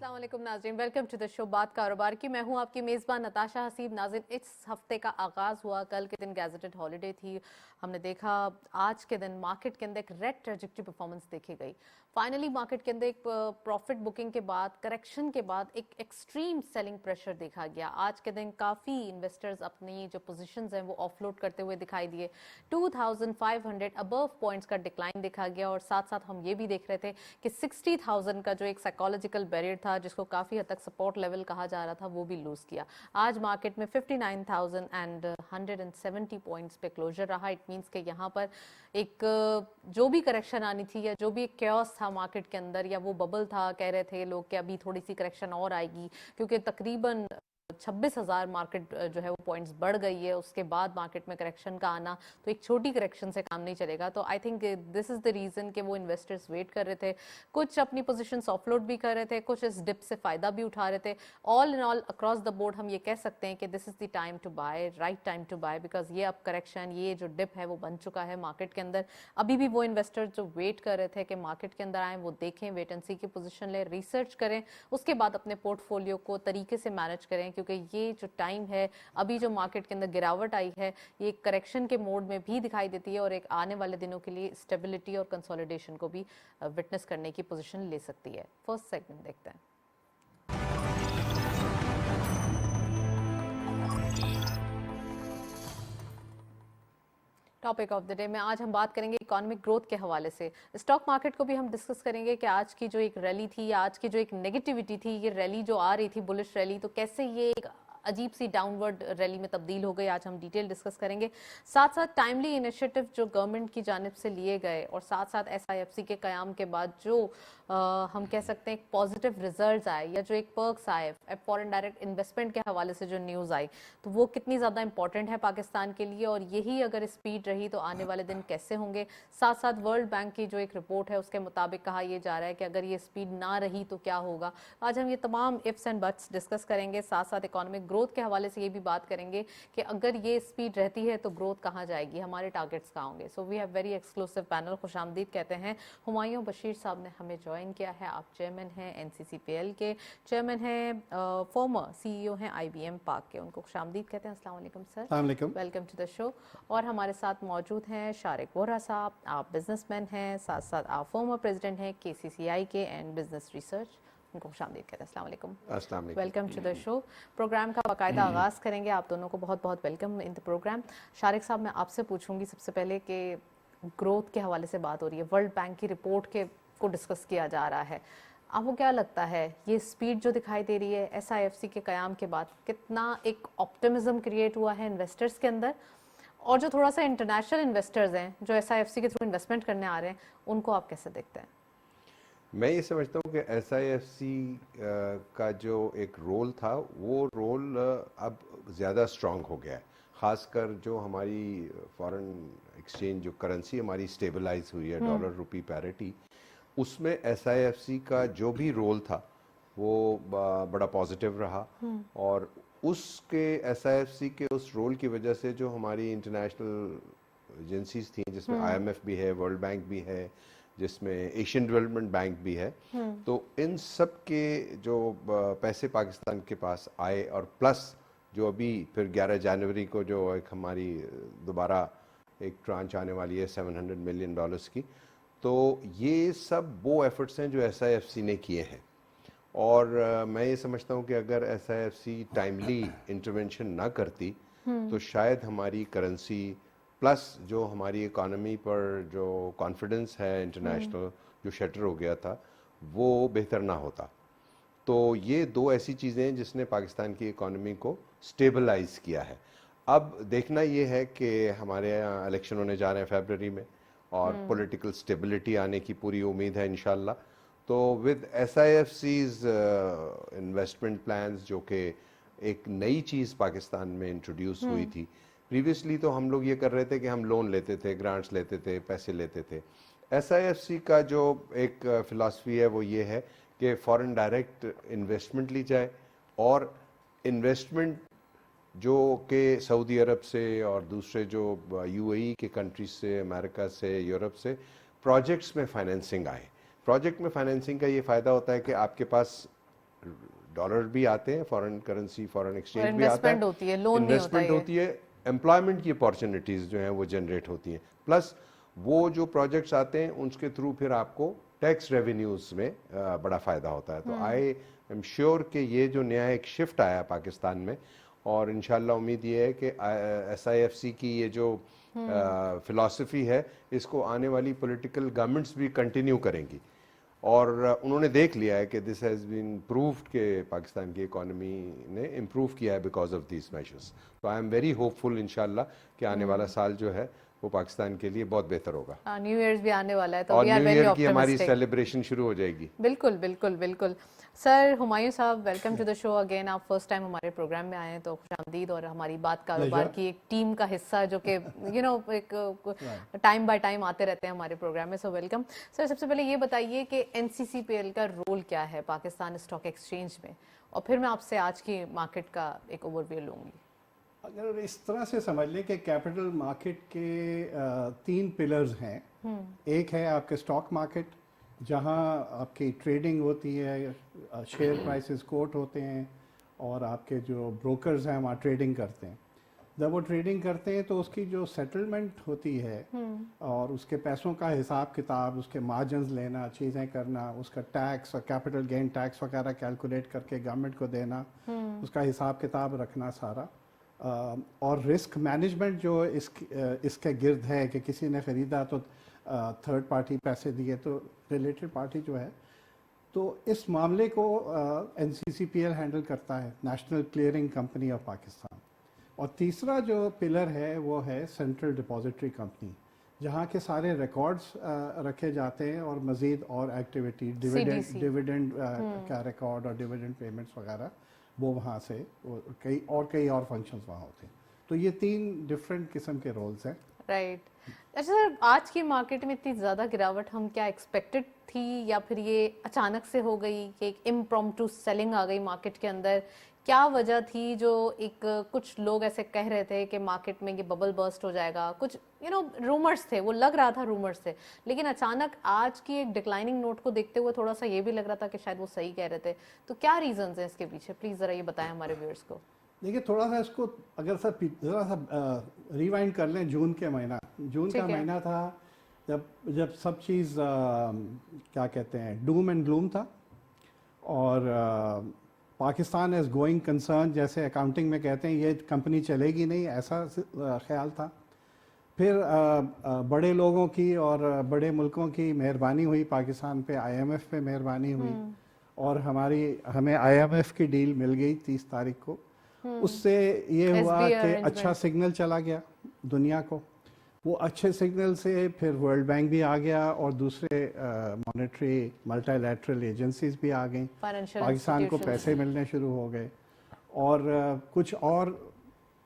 अस्सलाम वालेकुम नाज़रीन, वेलकम टू द शो बात कारोबार की। मैं हूं आपकी मेज़बान नताशा हसीब। नाज़रीन, इस हफ्ते का आगाज़ हुआ, कल के दिन गैजेटेड हॉलीडे थी। हमने देखा आज के दिन मार्केट के अंदर एक रेड ट्रेजेक्टरी परफॉर्मेंस देखी गई। फाइनली मार्केट के अंदर एक प्रॉफिट बुकिंग के बाद, करेक्शन के बाद एक एक्सट्रीम सेलिंग प्रेशर देखा गया। आज के दिन काफ़ी इन्वेस्टर्स अपनी जो पोजीशंस हैं वो ऑफलोड करते हुए दिखाई दिए। 2500 अबव पॉइंट्स का डिक्लाइन देखा गया और साथ साथ हम ये भी देख रहे थे कि 60,000 का जो एक साइकोलॉजिकल बैरियर था, जिसको काफ़ी हद तक सपोर्ट लेवल कहा जा रहा था, वो भी लूज किया। आज मार्केट में 59,170 पॉइंट्स पे क्लोजर रहा। इट मींस कि यहाँ पर एक जो भी करेक्शन आनी थी या जो भी एक क्योस था मार्केट के अंदर, या वो बबल था, कह रहे थे लोग कि अभी थोड़ी सी करेक्शन और आएगी, क्योंकि तकरीबन 26,000 मार्केट जो है वो पॉइंट्स बढ़ गई है। उसके बाद मार्केट में करेक्शन का आना, तो एक छोटी करेक्शन से काम नहीं चलेगा। तो I think this is the reason कि वो इन्वेस्टर्स वेट कर रहे थे, कुछ अपनी पोजीशंस ऑफलोड भी कर रहे थे, कुछ इस डिप से फायदा भी उठा रहे थे। All in all across the board हम ये कह सकते हैं कि this is the time to buy, right time to buy, because ये अब करेक्शन, ये जो डिप है वो बन चुका है मार्केट के अंदर। अभी भी वो इन्वेस्टर्स जो वेट कर रहे थे कि मार्केट के अंदर आए, वो देखें, वेट एंड सी की पोजीशन लें, रिसर्च करें, उसके बाद अपने पोर्टफोलियो को तरीके से मैनेज करें, क्योंकि ये जो टाइम है, अभी जो मार्केट के अंदर गिरावट आई है, ये करेक्शन के मोड में भी दिखाई देती है और एक आने वाले दिनों के लिए स्टेबिलिटी और कंसोलिडेशन को भी विटनेस करने की पोजीशन ले सकती है। फर्स्ट सेगमेंट देखते हैं। टॉपिक ऑफ द डे में आज हम बात करेंगे इकोनॉमिक ग्रोथ के हवाले से। स्टॉक मार्केट को भी हम डिस्कस करेंगे कि आज की जो एक रैली थी या आज की जो एक नेगेटिविटी थी, ये रैली जो आ रही थी, बुलिश रैली, तो कैसे ये एक अजीब सी डाउनवर्ड रैली में तब्दील हो गई, आज हम डिटेल डिस्कस करेंगे। साथ साथ टाइमली इनिशिएटिव जो गवर्नमेंट की जानिब से लिए गए और साथ साथ SIFC के क़याम के बाद जो हम कह सकते हैं एक पॉजिटिव रिजल्ट्स आए या जो एक पर्क्स आए फॉरेन डायरेक्ट इन्वेस्टमेंट के हवाले से जो न्यूज़ आई, तो वो कितनी ज़्यादा इंपॉर्टेंट है पाकिस्तान के लिए, और यही अगर स्पीड रही तो आने वाले दिन कैसे होंगे। साथ साथ वर्ल्ड बैंक की जो एक रिपोर्ट है उसके मुताबिक कहा यह जा रहा है कि अगर ये स्पीड ना रही तो क्या होगा। आज हम ये तमाम इफ्स एंड बट्स डिस्कस करेंगे। साथ साथ इकोनॉमिक ग्रोथ के हवाले से ये भी बात करेंगे कि अगर ये स्पीड रहती है तो ग्रोथ कहाँ जाएगी, हमारे टारगेट्स कहाँ होंगे। So we have very exclusive panel. खुशामदीद कहते हैं हुमायूं बशीर साहब ने हमें ज्वाइन किया है। आप चेयरमैन हैं NCCPL के, चेयरमैन हैं, फॉर्मर CEO हैं IBM पाक के, उनको खुशामदीद कहते हैं। अस्सलाम वालेकुम sir, welcome to the show. और हमारे साथ मौजूद हैं शारिक वोहरा साहब, आप बिजनेसमैन हैं, साथ साथ आप फॉर्मर प्रेसिडेंट हैं KCCI के एंड बिजनेस रिसर्च, उनको खुशामदीद कहते हैं। अस्सलाम वालेकुम, welcome to the show. Program का बाकायदा आगाज़ करेंगे, आप दोनों को बहुत बहुत welcome in the program. Shariq साहब, मैं आपसे पूछूंगी सबसे पहले कि ग्रोथ के हवाले से बात हो रही है, वर्ल्ड बैंक की रिपोर्ट के को डिस्कस किया जा रहा है, आपको क्या लगता है ये स्पीड जो दिखाई दे रही है SIFC के क़याम के बाद, कितना एक ऑप्टिमिज्म क्रिएट हुआ है इन्वेस्टर्स के अंदर, और जो थोड़ा सा इंटरनेशनल इन्वेस्टर्स हैं जो SIFC के थ्रू इन्वेस्टमेंट करने आ रहे हैं, उनको आप कैसे देखते हैं? मैं ये समझता हूँ कि SIFC का जो एक रोल था, वो रोल अब ज़्यादा स्ट्रांग हो गया है। ख़ासकर जो हमारी फॉरेन एक्सचेंज जो करेंसी हमारी स्टेबलाइज हुई है, डॉलर रुपी पैरिटी, उसमें SIFC का जो भी रोल था वो बड़ा पॉजिटिव रहा। और उसके SIFC के उस रोल की वजह से जो हमारी इंटरनेशनल एजेंसीज थी, जिसमें IMF भी है, वर्ल्ड बैंक भी है, जिसमें एशियन डेवलपमेंट बैंक भी है, तो इन सब के जो पैसे पाकिस्तान के पास आए, और प्लस जो अभी फिर 11 जनवरी को जो एक हमारी दोबारा एक ट्रांच आने वाली है $700 मिलियन की, तो ये सब वो एफर्ट्स हैं जो SIFC ने किए हैं। और मैं ये समझता हूँ कि अगर SIFC टाइमली इंटरवेंशन ना करती तो शायद हमारी करेंसी प्लस जो हमारी इकोनॉमी पर जो कॉन्फिडेंस है इंटरनेशनल जो शटर हो गया था, वो बेहतर ना होता। तो ये दो ऐसी चीज़ें हैं जिसने पाकिस्तान की इकोनॉमी को स्टेबलाइज किया है। अब देखना ये है कि हमारे यहाँ इलेक्शन होने जा रहे हैं फरवरी में, और पॉलिटिकल स्टेबिलिटी आने की पूरी उम्मीद है इंशाल्लाह। तो विद SIFC's इन्वेस्टमेंट प्लान्स, जो कि एक नई चीज़ पाकिस्तान में इंट्रोड्यूस हुई थी। प्रीवियसली तो हम लोग ये कर रहे थे कि हम लोन लेते थे, ग्रांट्स लेते थे, पैसे लेते थे। SIFC का जो एक फ़िलासफ़ी है वो ये है कि फ़ॉरेन डायरेक्ट इन्वेस्टमेंट ली जाए, और इन्वेस्टमेंट जो कि सऊदी अरब से और दूसरे जो UAE के कंट्रीज से, अमेरिका से, यूरोप से प्रोजेक्ट्स में फाइनेंसिंग आए। प्रोजेक्ट में फाइनेंसिंग का ये फ़ायदा होता है कि आपके पास डॉलर भी आते हैं, फॉरेन करेंसी, फॉरेन और एक्सचेंज भी आता इन्वेस्टमेंट है, होती है, लोन नहीं होता इन्वेस्टमेंट ये। होती है, एम्प्लॉयमेंट की अपॉर्चुनिटीज़ जो हैं वो जनरेट होती हैं, प्लस वो जो प्रोजेक्ट्स आते हैं उनके थ्रू फिर आपको टैक्स रेवेन्यूज़ में बड़ा फ़ायदा होता है। तो आई एम श्योर कि ये जो नया एक शिफ्ट आया पाकिस्तान में, और इंशाल्लाह उम्मीद ये है कि SIFC की ये जो फिलॉसफी है इसको आने वाली पॉलिटिकल गवर्नमेंट्स भी कंटिन्यू करेंगी, और उन्होंने देख लिया है कि दिस हैज़ बीन प्रूव्ड कि पाकिस्तान की इकोनॉमी ने इम्प्रूव किया है बिकॉज ऑफ दीज मेजर्स। तो आई एम वेरी होपफुल इंशाल्लाह कि आने वाला साल जो है वो पाकिस्तान के लिए बहुत बेहतर होगा, न्यू ईयर्स भी आने वाला है तो और we are new very year की हमारी ऑप्टिमिस्टिक। सेलिब्रेशन शुरू हो जाएगी। बिल्कुल बिल्कुल बिल्कुल। सर हुमायूं साहब, welcome to the show again. आप फर्स्ट टाइम हमारे प्रोग्राम में आए हैं तो खुशामदीद, और हमारी बात कारोबार की एक टीम का हिस्सा जो कि एक टाइम बाय टाइम आते रहते हैं हमारे प्रोग्राम में, सो वेलकम। सर सबसे पहले ये बताइए कि NCCPL का रोल क्या है पाकिस्तान स्टॉक एक्सचेंज में, और फिर मैं आपसे आज की मार्केट का एक ओवरव्यू लूंगी। अगर इस तरह से समझ लें कि कैपिटल मार्केट के 3 पिलर्स हैं। एक है आपके स्टॉक मार्केट, जहां आपकी ट्रेडिंग होती है, शेयर प्राइसेस कोट होते हैं, और आपके जो ब्रोकर्स हैं वहाँ ट्रेडिंग करते हैं। जब वो ट्रेडिंग करते हैं तो उसकी जो सेटलमेंट होती है और उसके पैसों का हिसाब किताब, उसके मार्जिन्स लेना, चीज़ें करना, उसका टैक्स और कैपिटल गेन टैक्स वगैरह कैलकुलेट करके गवर्नमेंट को देना, उसका हिसाब किताब रखना सारा, और रिस्क मैनेजमेंट जो इसके गिर्द है कि किसी ने ख़रीदा तो थर्ड पार्टी पैसे दिए तो रिलेटेड पार्टी जो है, तो इस मामले को NCCPL हैंडल करता है, national clearing company of Pakistan. और तीसरा जो पिलर है वो है सेंट्रल डिपॉजिटरी कंपनी, जहाँ के सारे रिकॉर्ड्स रखे जाते हैं और मज़ीद और एक्टिविटी, डिविडेंड का रिकॉर्ड और डिविडेंड पेमेंट्स वगैरह वो वहाँ से कई और फंक्शंस वहाँ होते हैं। तो ये 3 डिफरेंट किस्म के रोल्स हैं। राइट। अच्छा सर, आज की मार्केट में इतनी ज़्यादा गिरावट हम क्या एक्सपेक्टेड थी, या फिर ये अचानक से हो गई कि एक इम्प्रॉम्प्टू सेलिंग आ गई मार्केट के अंदर? क्या वजह थी जो एक कुछ लोग ऐसे कह रहे थे कि मार्केट में ये बबल बर्स्ट हो जाएगा, कुछ रूमर्स थे, वो लग रहा था रूमर्स थे, लेकिन अचानक आज की एक डिक्लाइनिंग नोट को देखते हुए थोड़ा सा ये भी लग रहा था कि शायद वो सही कह रहे थे। तो क्या रीजंस हैं इसके पीछे, प्लीज जरा ये बताएं हमारे व्यूअर्स को। देखिए, थोड़ा सा इसको अगर ज़रा सा रिवाइंड कर लें, जून का महीना था जब सब चीज़ क्या कहते हैं, डूम एंड ग्लूम था, और पाकिस्तान एज गोइंग कंसर्न, जैसे अकाउंटिंग में कहते हैं, ये कंपनी चलेगी नहीं, ऐसा ख्याल था। फिर बड़े लोगों की और बड़े मुल्कों की मेहरबानी हुई पाकिस्तान पे, IMF पे मेहरबानी हुई, और हमें IMF की डील मिल गई 30 तारीख को। उससे ये हुआ कि अच्छा सिग्नल चला गया दुनिया को। वो अच्छे सिग्नल से फिर वर्ल्ड बैंक भी आ गया और दूसरे मॉनेटरी मल्टीलैटरल एजेंसीज भी आ गई, पाकिस्तान को पैसे मिलने शुरू हो गए, और कुछ और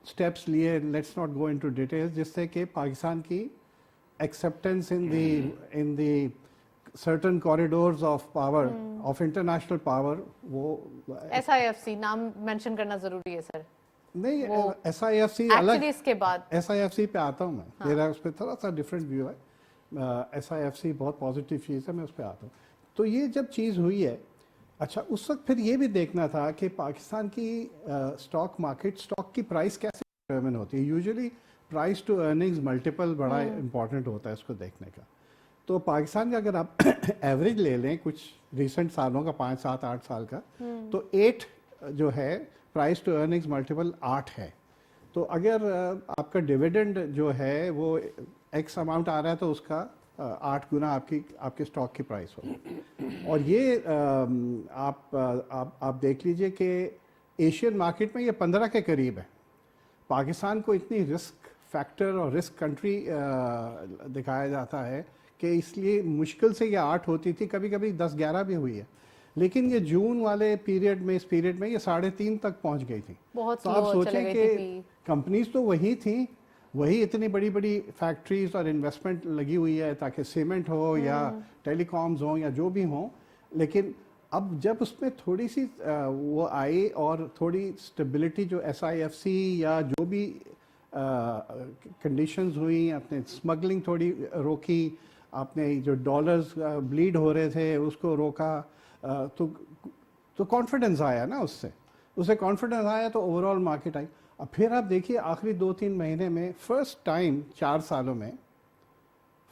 स्टेप्स लिए, let's not go into details, जिससे कि पाकिस्तान की acceptance in the certain corridors of power, of international power, वो SIFC नाम मेंशन करना जरूरी है सर। नहीं, SIFC अलग, इसके बाद SIFC पे आता हूँ मैं। हाँ। मेरा उस पर थोड़ा सा डिफरेंट व्यू है। SIFC बहुत पॉजिटिव चीज़ है, मैं उस पर आता हूँ। तो ये जब चीज़ हुई है, अच्छा, उस वक्त फिर ये भी देखना था कि पाकिस्तान की स्टॉक मार्केट, स्टॉक की प्राइस कैसे डिटरमिन होती है। Usually price to earnings multiple बड़ा इंपॉर्टेंट होता है इसको देखने का। तो पाकिस्तान का अगर आप एवरेज ले लें कुछ रिसेंट सालों का, 5, 7, 8 साल का, तो 8 जो है प्राइस टू अर्निंग्स मल्टीपल 8 है। तो अगर आपका डिविडेंड जो है वो एक्स अमाउंट आ रहा है तो उसका 8 गुना आपके स्टॉक की प्राइस हो। और ये आप देख लीजिए कि एशियन मार्केट में ये 15 के करीब है। पाकिस्तान को इतनी रिस्क फैक्टर और रिस्क कंट्री दिखाया जाता है कि इसलिए मुश्किल से ये 8 होती थी, कभी कभी 10-11 भी हुई है, लेकिन ये जून वाले पीरियड में, इस पीरियड में ये 3.5 तक पहुंच गई थी। तो आप सोचें कि कंपनीज तो वही थी, वही इतनी बड़ी बड़ी फैक्ट्रीज और इन्वेस्टमेंट लगी हुई है ताकि सीमेंट हो या टेलीकॉम्स हो या जो भी हो, लेकिन अब जब उसमें थोड़ी सी वो आई और थोड़ी स्टेबिलिटी, जो SIFC या जो भी कंडीशंस हुई, अपने स्मगलिंग थोड़ी रोकी, आपने जो डॉलर्स ब्लीड हो रहे थे उसको रोका, तो कॉन्फिडेंस आया ना उससे कॉन्फिडेंस आया तो ओवरऑल मार्केट आई। अब फिर आप देखिए आखिरी 2-3 महीने में फर्स्ट टाइम 4 सालों में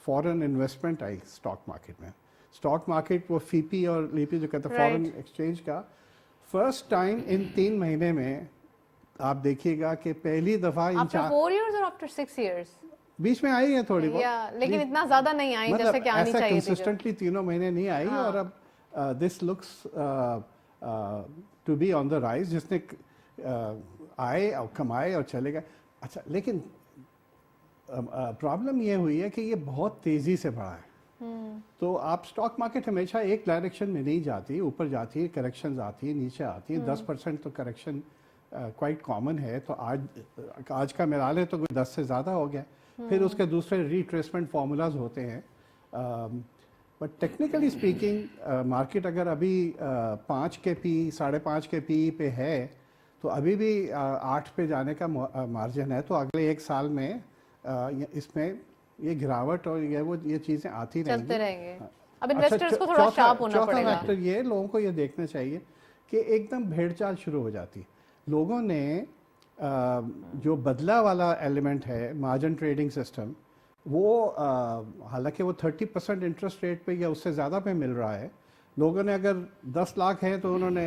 फॉरेन इन्वेस्टमेंट आई स्टॉक मार्केट में। स्टॉक मार्केट वो फीपी और लीपी जो कहते हैं फॉरेन एक्सचेंज का, फर्स्ट टाइम इन 3 महीने में आप देखिएगा कि पहली दफा इन आफ्टर 4 इयर्स और आफ्टर 6 इयर्स बीच में आई है थोड़ी बहुत, लेकिन इतना ज्यादा नहीं आई जैसे कि आनी ऐसा चाहिए थी। कंसिस्टेंटली तीनों महीने नहीं आई। हाँ। और अब this looks to be on the rise, जिसने आए और कमाए और चले गए। अच्छा, लेकिन प्रॉब्लम ये हुई है कि ये बहुत तेजी से बढ़ा है। तो आप स्टॉक मार्केट हमेशा एक डायरेक्शन में नहीं जाती, ऊपर जाती है, करेक्शंस आती है, नीचे आती है। 10% तो करेक्शन क्वाइट कॉमन है। तो आज का मिला ले तो 10 से ज़्यादा हो गया। फिर उसके दूसरे रिट्रेसमेंट फार्मूलाज होते हैं। बट टेक्निकली स्पीकिंग मार्केट अगर अभी 5 के पी 5.5 के पी पे है तो अभी भी 8 पे जाने का मार्जिन है। तो अगले 1 साल में इसमें ये गिरावट और ये चीज़ें आती चलते रहेंगे। अब अच्छा, इन्वेस्टर्स को थोड़ा शार्प होना पड़ेगा। चौथा फैक्टर ये लोगों को ये देखना चाहिए कि एकदम भेड़चाल शुरू हो जाती। लोगों ने जो बदला वाला एलिमेंट है मार्जिन ट्रेडिंग सिस्टम, वो हालांकि वो 30% इंटरेस्ट रेट पे या उससे ज़्यादा पे मिल रहा है। लोगों ने अगर 10 लाख है तो उन्होंने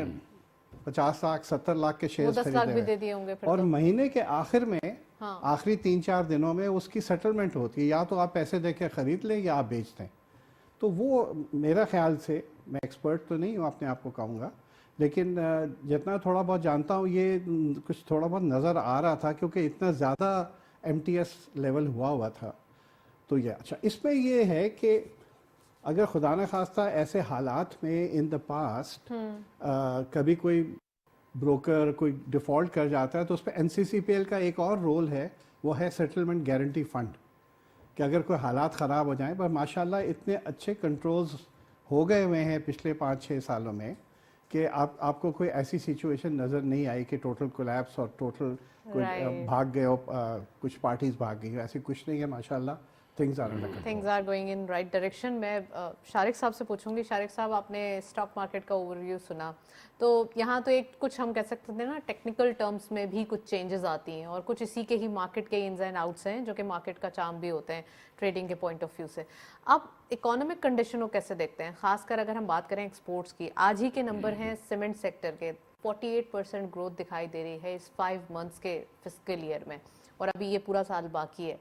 50 लाख 70 लाख के शेयर 10 लाख भी दे दिए होंगे फिर और तो। महीने के आखिर में हाँ। आखिरी 3-4 दिनों में उसकी सेटलमेंट होती है। या तो आप पैसे दे के ख़रीद लें या आप बेच दें। तो वो मेरा ख्याल से, मैं एक्सपर्ट तो नहीं हूँ अपने आप को कहूँगा, लेकिन जितना थोड़ा बहुत जानता हूँ ये कुछ थोड़ा बहुत नज़र आ रहा था क्योंकि इतना ज़्यादा MTS लेवल हुआ था। तो ये अच्छा, इसमें ये है कि अगर खुदा न खास्ता ऐसे हालात में इन द पास्ट कभी कोई ब्रोकर कोई डिफ़ॉल्ट कर जाता है तो उस पर NCCPL का एक और रोल है, वो है सेटलमेंट गारंटी फंड। कि अगर कोई हालात ख़राब हो जाएं, पर माशाल्लाह इतने अच्छे कंट्रोल्स हो गए हुए हैं पिछले 5-6 सालों में कि आपको कोई ऐसी सिचुएशन नज़र नहीं आई कि टोटल कोलैप्स और टोटल कोई भाग गए हो, कुछ पार्टीज भाग गई, ऐसी कुछ नहीं है माशाल्लाह। Things are going in right direction. मैं शारिक साहब से पूछूंगी। शारिक साहब, आपने स्टॉक मार्केट का ओवरव्यू सुना, तो यहाँ तो एक कुछ हम कह सकते हैं ना, टेक्निकल टर्म्स में भी कुछ चेंजेस आती हैं और कुछ इसी के ही मार्केट के इन्स एंड आउट्स हैं जो कि मार्केट का चार्म भी होते हैं ट्रेडिंग के पॉइंट ऑफ व्यू से। आप इकोनॉमिक कंडीशन को कैसे देखते हैं, खासकर अगर हम बात करें एक्सपोर्ट्स की? आज ही के नंबर हैं सीमेंट सेक्टर के, 48% ग्रोथ दिखाई दे रही है इस 5 मंथ्स के फिस्कल ईयर में, और अभी ये पूरा साल बाकी है।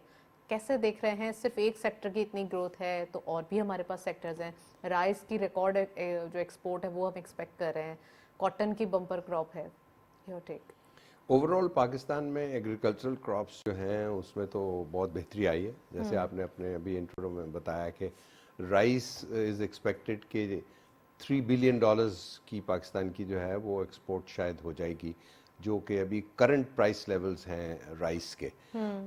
कैसे देख रहे हैं? सिर्फ एक सेक्टर की इतनी ग्रोथ है तो और भी हमारे पास सेक्टर्स हैं। राइस की रिकॉर्ड जो एक्सपोर्ट है वो हम एक्सपेक्ट कर रहे हैं, कॉटन की बम्पर क्रॉप है। Your take? ओवरऑल पाकिस्तान में एग्रीकल्चरल क्रॉप्स जो हैं उसमें तो बहुत बेहतरी आई है। जैसे आपने अपने अभी इंट्रो में बताया कि राइस इज़ एक्सपेक्टेड कि $3 बिलियन की पाकिस्तान की जो है वो एक्सपोर्ट शायद हो जाएगी, जो कि अभी करंट प्राइस लेवल्स हैं राइस के।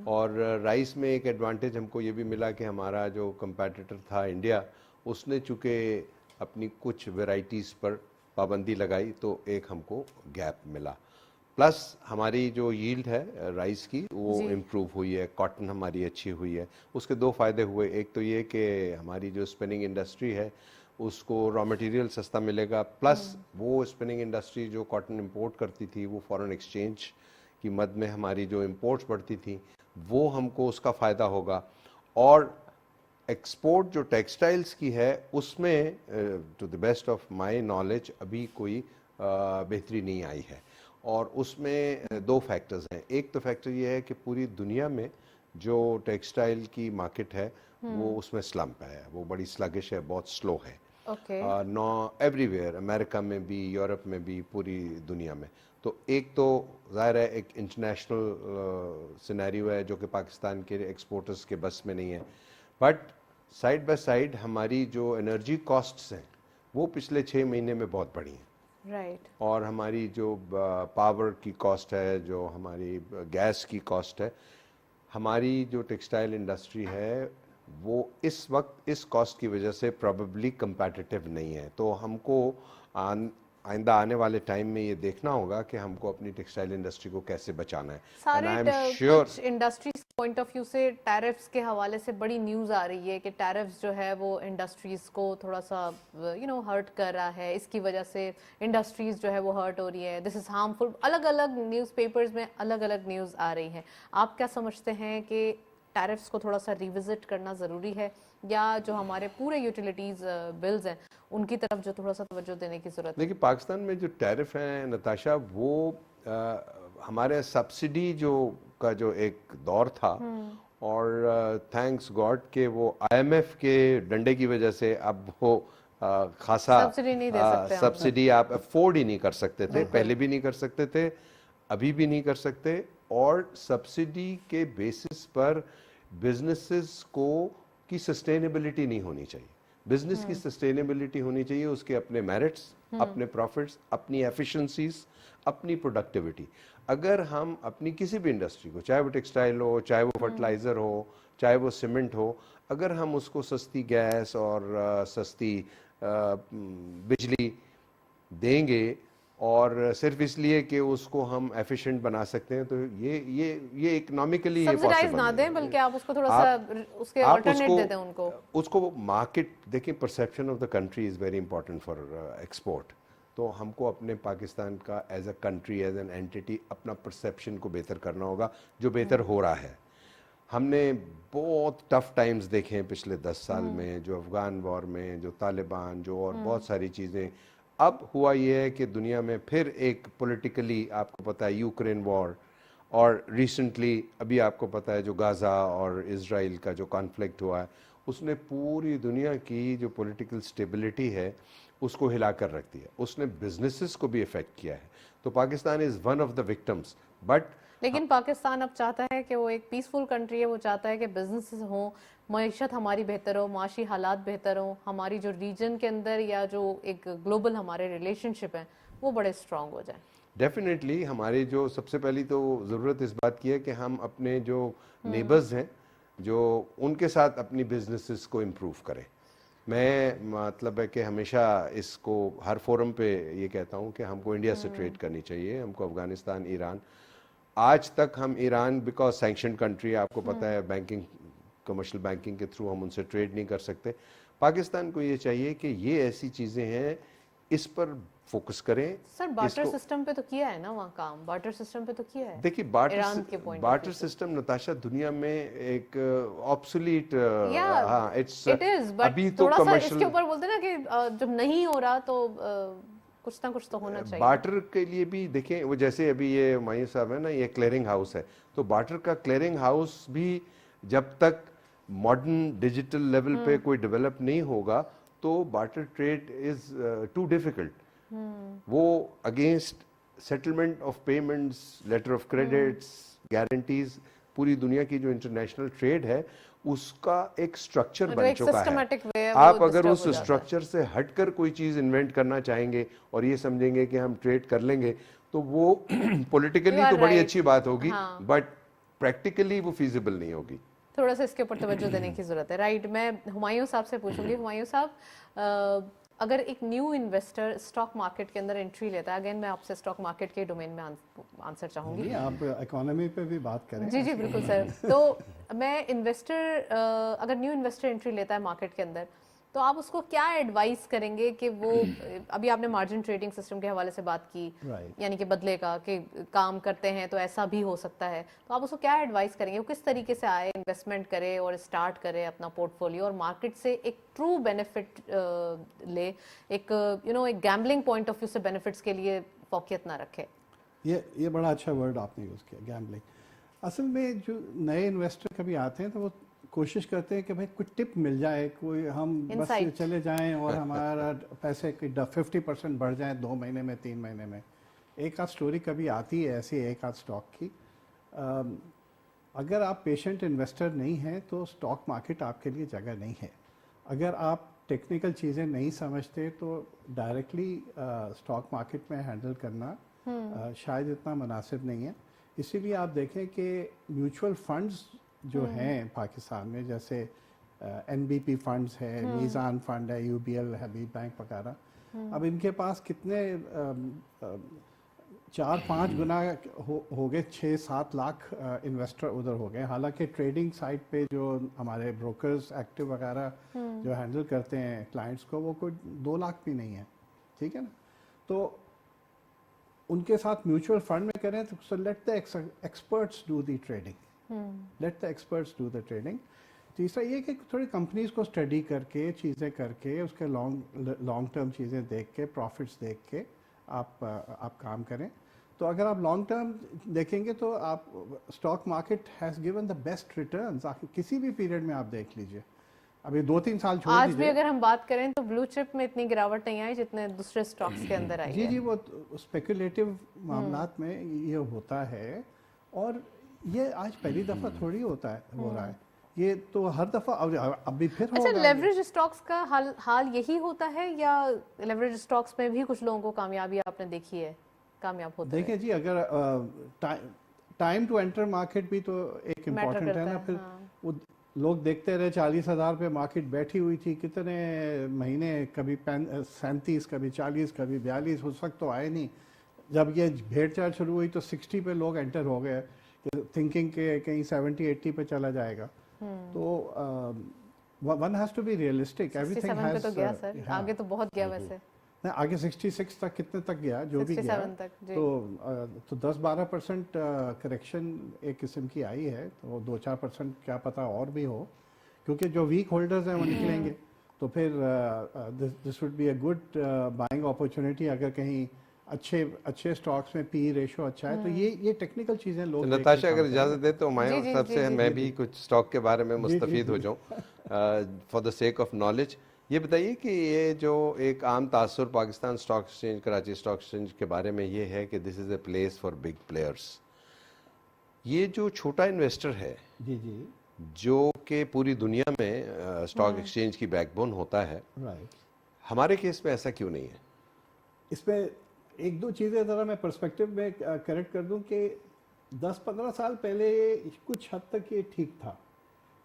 और राइस में एक एडवांटेज हमको ये भी मिला कि हमारा जो कंपैटिटर था इंडिया, उसने चूँकि अपनी कुछ वेराइटीज़ पर पाबंदी लगाई तो एक हमको गैप मिला। प्लस हमारी जो यील्ड है राइस की वो इम्प्रूव हुई है, कॉटन हमारी अच्छी हुई है। उसके 2 फ़ायदे हुए, एक तो ये कि हमारी जो स्पिनिंग इंडस्ट्री है उसको रॉ मटेरियल सस्ता मिलेगा, प्लस वो स्पिनिंग इंडस्ट्री जो कॉटन इंपोर्ट करती थी वो फॉरेन एक्सचेंज की मद में हमारी जो इंपोर्ट्स बढ़ती थी वो हमको उसका फ़ायदा होगा। और एक्सपोर्ट जो टेक्सटाइल्स की है उसमें to the best of my knowledge अभी कोई बेहतरी नहीं आई है। और उसमें 2 फैक्टर्स हैं। एक तो फैक्टर ये है कि पूरी दुनिया में जो टेक्सटाइल की मार्केट है वो उसमें स्लम्प है, वो बड़ी स्लगिश है, बहुत स्लो है। नो एवरीवेयर, अमेरिका में भी, यूरोप में भी, पूरी दुनिया में। तो एक तो ज़ाहिर है एक इंटरनेशनल सिनेरियो है जो कि पाकिस्तान के एक्सपोर्टर्स के बस में नहीं है। बट साइड बाय साइड हमारी जो एनर्जी कॉस्ट्स हैं वो पिछले 6 महीने में बहुत बढ़ी हैं। और हमारी जो पावर की कॉस्ट है, जो हमारी गैस की कॉस्ट है, हमारी जो टेक्सटाइल इंडस्ट्री है वो इस वक्त इस कॉस्ट की वजह से प्रोबेबली कंपेटिटिव नहीं है। तो हमको आइंदा आने वाले टाइम में ये देखना होगा कि हमको अपनी टेक्सटाइल इंडस्ट्री को कैसे बचाना है। सारे कुछ इंडस्ट्रीज पॉइंट ऑफ व्यू से टैरिफ्स के हवाले से बड़ी न्यूज़ आ रही है कि टैरिफ्स जो है वो इंडस्ट्रीज को थोड़ा सा हर्ट कर रहा है, इसकी वजह से इंडस्ट्रीज जो है वो हर्ट हो रही है, दिस इज़ हार्मफुल। अलग अलग न्यूज़पेपर्स में अलग अलग न्यूज़ आ रही है। आप क्या समझते हैं कि टैरिफ्स को थोड़ा सा रिविजिट करना ज़रूरी है, या जो हमारे पूरे यूटिलिटीज़ बिल्स हैं उनकी तरफ जो थोड़ा सा तवज्जो देने की ज़रूरत है? देखिए, पाकिस्तान में जो टैरिफ है नताशा, वो हमारे सब्सिडी का जो एक दौर था, और थैंक्स गॉड के वो आईएमएफ के डंडे की वजह से अब वो खासा सब्सिडी नहीं दे सकते हम। सब्सिडी आप अफोर्ड ही नहीं कर सकते थे, पहले भी नहीं कर सकते थे, अभी भी नहीं कर सकते। और सब्सिडी के बेसिस पर बिजनेसेस की सस्टेनेबिलिटी नहीं होनी चाहिए। बिजनेस की सस्टेनेबिलिटी होनी चाहिए, उसके अपने मेरिट्स, अपने प्रॉफिट्स, अपनी एफिशिएंसीज, अपनी प्रोडक्टिविटी। अगर हम अपनी किसी भी इंडस्ट्री को, चाहे वो टेक्सटाइल हो, चाहे वो फर्टिलाइजर हो, चाहे वो सीमेंट हो, अगर हम उसको सस्ती गैस और सस्ती बिजली देंगे और सिर्फ इसलिए कि उसको हम एफिशिएंट बना सकते हैं, तो ये इकोनॉमिकली सब्सिडाइज ना दें, बल्कि आप उसको थोड़ा सा उसके अल्टरनेट दे दें उनको। उसको मार्केट, देखिए, perception of the country is very important for export. तो हमको अपने पाकिस्तान का as a country, as an entity, अपना परसेप्शन को बेहतर करना होगा, जो बेहतर हो रहा है। हमने बहुत टफ टाइम्स देखे हैं पिछले 10 साल में, जो अफगान वॉर में, जो तालिबान, जो और बहुत सारी चीज़ें। अब हुआ ये है कि दुनिया में फिर एक पॉलिटिकली, आपको पता है, यूक्रेन वॉर, और रिसेंटली अभी आपको पता है जो गाज़ा और इज़राइल का जो कॉन्फ्लिक्ट हुआ है, उसने पूरी दुनिया की जो पॉलिटिकल स्टेबिलिटी है उसको हिला कर रख दिया, उसने बिजनेसेस को भी इफेक्ट किया है। तो Pakistan is one of the victims. But लेकिन पाकिस्तान अब चाहता है कि वो एक पीसफुल कंट्री है, वो चाहता है कि बिजनेसेस हों, मईशत हमारी बेहतर हो, माशी हालात बेहतर हो, हमारी जो रीजन के अंदर या जो एक ग्लोबल हमारे रिलेशनशिप हैं वो बड़े स्ट्रांग हो जाएं। डेफिनेटली हमारी जो सबसे पहली तो ज़रूरत इस बात की है कि हम अपने जो नेबर्स हैं, जो उनके साथ अपनी बिजनेसेस को इम्प्रूव करें। मैं मतलब है कि हमेशा इसको हर फोरम पे ये कहता हूँ कि हमको इंडिया से ट्रेड करनी चाहिए, हमको अफगानिस्तान, ईरान। आज तक हम ईरान, बिकॉज सैंक्शन कंट्री, आपको पता है, बैंकिंग, कमर्शियल बैंकिंग के थ्रू हम उनसे ट्रेड नहीं कर सकते। पाकिस्तान को ये चाहिए कि ये ऐसी चीज़ें हैं, इस पर फोकस करें। सर बार्टर सिस्टम पे तो किया है ना वहाँ काम, बार्टर सिस्टम पे तो किया है। देखिए, ईरान के point of बार्टर view से। सिस्टम नताशा दुनिया में एक ऑब्सोलीट, या हाँ, इट्स इट इज, बट अभी तो थोड़ा सा कमर्शियल इसके ऊपर बोलते हैं ना कि जब नहीं हो रहा तो कुछ ना कुछ तो होना चाहिए। बार्टर के लिए भी देखें, वो जैसे अभी ये मायूं साहब है ना, ये क्लियरिंग हाउस है, तो बार्टर का क्लियरिंग हाउस भी जब तक मॉडर्न डिजिटल लेवल पे कोई डेवलप नहीं होगा, तो barter trade is too difficult. वो against settlement of payments, letter of credits, guarantees, पूरी दुनिया की जो इंटरनेशनल ट्रेड है उसका एक स्ट्रक्चर बन चुका है। आप अगर उस स्ट्रक्चर से हटकर कोई चीज इन्वेंट करना चाहेंगे और ये समझेंगे कि हम ट्रेड कर लेंगे, तो वो पॉलिटिकली तो बड़ी अच्छी बात होगी, बट प्रैक्टिकली वो फीजिबल नहीं होगी। थोड़ा सा इसके ऊपर तवज्जो देने की जरूरत है। राइट, मैं हुमायूं साहब से पूछूंगी। हुमायूं साहब, अगर एक न्यू इन्वेस्टर स्टॉक मार्केट के अंदर एंट्री लेता है, अगेन मैं आपसे स्टॉक मार्केट के डोमेन में आंसर चाहूंगी। आप इकोनॉमी पे भी बात करें। जी जी बिल्कुल सर। तो मैं इन्वेस्टर, अगर न्यू इन्वेस्टर एंट्री लेता है मार्केट के अंदर, तो आप उसको क्या एडवाइस करेंगे कि वो, अभी आपने मार्जिन ट्रेडिंग सिस्टम के हवाले से बात की, यानी कि बदले का कि काम करते हैं तो ऐसा भी हो सकता है, तो आप उसको क्या एडवाइस करेंगे, वो किस तरीके से आए, इन्वेस्टमेंट करे और स्टार्ट करे अपना पोर्टफोलियो, और मार्केट से एक ट्रू बेनिफिट ले, एक एक गैम्बलिंग पॉइंट ऑफ व्यू से बेनिफिट्स के लिए फौकियत ना रखे। ये बड़ा अच्छा वर्ड आपने यूज़ किया, गैम्बलिंग। असल में जो नए इन्वेस्टर कभी आते हैं तो वो कोशिश करते हैं कि भाई कुछ टिप मिल जाए, कोई हम बस चले जाएं और हमारा पैसे 50% बढ़ जाए 2 महीने में, 3 महीने में। एक आध स्टोरी कभी आती है ऐसी, एक आध स्टॉक की। अगर आप पेशेंट इन्वेस्टर नहीं हैं तो स्टॉक मार्केट आपके लिए जगह नहीं है। अगर आप टेक्निकल चीज़ें नहीं समझते तो डायरेक्टली स्टॉक मार्केट में हैंडल करना शायद इतना मुनासिब नहीं है। इसीलिए आप देखें कि म्यूचुअल फंड्स जो हैं पाकिस्तान में, जैसे एनबीपी फंड्स है, मीज़ान फंड है, यूबीएल, हबीब बैंक वगैरह, अब इनके पास कितने 4-5 गुना हो गए, 6-7 लाख इन्वेस्टर उधर हो गए। हालांकि ट्रेडिंग साइट पे जो हमारे ब्रोकर्स एक्टिव वगैरह जो हैंडल करते हैं क्लाइंट्स को, वो कोई 2 लाख भी नहीं है, ठीक है ना। तो उनके साथ म्यूचुअल फंड में करें तो so let the experts do the trading, let the experts do the trading. तीसरा ये कि थोड़ी कंपनीज को स्टडी करके, चीज़ें करके, उसके लॉन्ग टर्म चीज़ें देख के, प्रॉफिट्स देख के आप काम करें। तो अगर आप लॉन्ग टर्म देखेंगे तो आप stock market has given the best returns, किसी भी पीरियड में आप देख लीजिए। अभी 2-3 साल छोड़ आज भी दीजिए। अगर हम बात करें तो ब्लू चिप में इतनी गिरावट नहीं आई जितने दूसरे स्टॉक्स के अंदर आई जी है। जी, वो स्पेकुलेटिव मामलात में ये होता है, और ये आज पहली दफ़ा थोड़ी होता है, हो रहा है, ये तो हर दफ़ा अब भी फिर अच्छा, होगा। लेवरेज स्टॉक्स का हाल यही होता है या लेवरेज स्टॉक्स में भी कुछ लोगों को कामयाबी आपने देखी है, कामयाब होते हुए? देखिए जी, अगर टाइम टू एंटर मार्केट भी तो एक इम्पॉर्टेंट है ना। फिर वो लोग देखते रहे 40,000 पे मार्केट बैठी हुई थी कितने महीने, कभी 37, कभी 40, कभी 42, उस वक्त तो आए नहीं। जब ये भेड़ चाल शुरू हुई तो 60 पे लोग एंटर हो गए, थिंकिंग के कहीं 70-80 पे चला जाएगा। तो one has to be realistic, everything 67 पे हैज तो गया सर, आगे तो बहुत गया वैसे। नहीं, आगे 66 तक कितने तक गया, जो भी गया 67 तक, जी। तो 10-12% करेक्शन एक किस्म की आई है। तो 2-4% क्या पता और भी हो, क्योंकि जो वीक होल्डर्स हैं वो निकलेंगे। तो फिर this would be a good buying opportunity अगर कहीं अच्छे स्टॉक्स में पी रेशो अच्छा है। तो ये टेक्निकल चीज़ें लोग देख के नताशा काम अगर करें। इजाज़त दे तो मैं जी, सबसे जी, मैं भी कुछ स्टॉक के बारे में मुस्तफीद हो जी। जाऊं for the sake of knowledge. ये बताइए कि ये जो एक आम तासुर Pakistan stock exchange, Karachi stock exchange के बारे में ये है कि this is a place for big players. ये जो छोटा इन्वेस्टर है, जी जी, जो कि पूरी दुनिया में स्टॉक एक्सचेंज की बैकबोन होता है, राइट। हमारे केस में ऐसा क्यों नहीं है? इसमें एक दो चीज़ें ज़रा मैं पर्सपेक्टिव में करेक्ट कर दूं कि 10-15 साल पहले कुछ हद तक ये ठीक था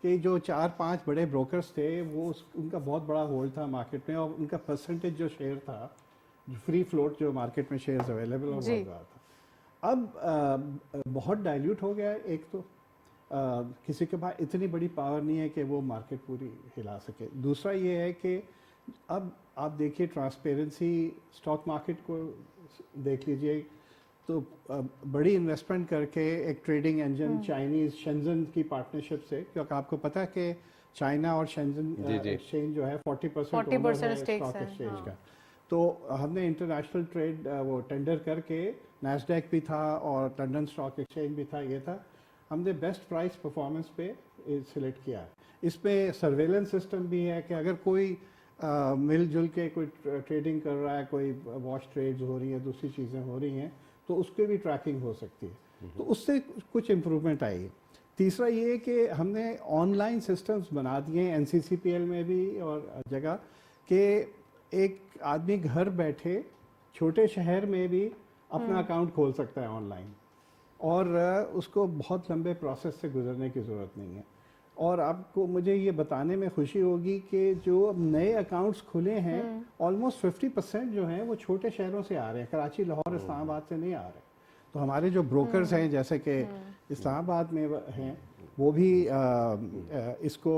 कि जो 4-5 बड़े ब्रोकर्स थे वो उनका बहुत बड़ा होल्ड था मार्केट में, और उनका परसेंटेज जो शेयर था, जो फ्री फ्लोट जो मार्केट में शेयर्स अवेलेबल हो रहा था, अब बहुत डाइल्यूट हो गया है। एक तो किसी के पास इतनी बड़ी पावर नहीं है कि वो मार्केट पूरी हिला सके। दूसरा ये है कि अब आप देखिए ट्रांसपेरेंसी, स्टॉक मार्केट को देख लीजिए तो बड़ी इन्वेस्टमेंट करके एक ट्रेडिंग इंजन चाइनीज़ शेंजन की पार्टनरशिप से, क्योंकि आपको पता है कि चाइना और शेंजन एक्सचेंज जो है 40% स्टॉक एक्सचेंज का। तो हमने इंटरनेशनल ट्रेड वो टेंडर करके, नैस्डैक भी था और लंदन स्टॉक एक्सचेंज भी था, ये था, हमने बेस्ट प्राइस परफॉर्मेंस पे सिलेक्ट किया है। इसमें सर्वेलेंस सिस्टम भी है कि अगर कोई मिलजुल के कोई ट्रेडिंग कर रहा है, कोई वॉश ट्रेड्स हो रही हैं, दूसरी चीज़ें हो रही हैं, तो उसके भी ट्रैकिंग हो सकती है। तो उससे कुछ इम्प्रूवमेंट आई है। तीसरा ये कि हमने ऑनलाइन सिस्टम्स बना दिए हैं NCCPL में भी और जगह, कि एक आदमी घर बैठे छोटे शहर में भी अपना अकाउंट खोल सकता है ऑनलाइन, और उसको बहुत लंबे प्रोसेस से गुजरने की ज़रूरत नहीं है। और आपको मुझे ये बताने में खुशी होगी कि जो अब नए अकाउंट्स खुले हैं, ऑलमोस्ट 50% जो हैं वो छोटे शहरों से आ रहे हैं, कराची, लाहौर, इस्लामाबाद से नहीं आ रहे। तो हमारे जो ब्रोकर्स हैं, जैसे कि इस्लामाबाद में हैं, वो भी इसको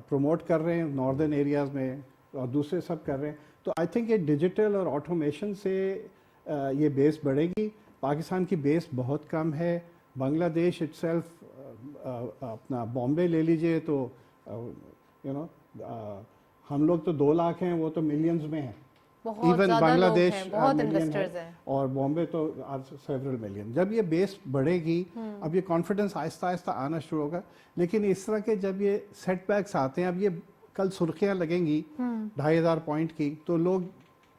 प्रमोट कर रहे हैं नॉर्दर्न एरियाज़ में, और दूसरे सब कर रहे हैं। तो आई थिंक ये डिजिटल और ऑटोमेशन से ये बेस बढ़ेगी। पाकिस्तान की बेस बहुत कम है। बांग्लादेश इटसेल्फ, अपना बॉम्बे ले लीजिए तो हम लोग तो 2 लाख हैं, वो तो मिलियंस में हैं। इवन बांग्लादेश मिलियन है, और बॉम्बे तो सेवरल मिलियन। जब ये बेस बढ़ेगी, अब ये कॉन्फिडेंस आहिस्ता आहिस्ता आना शुरू होगा। लेकिन इस तरह के जब ये सेटबैक्स आते हैं, अब ये कल सुर्खियां लगेंगी 2500 पॉइंट की, तो लोग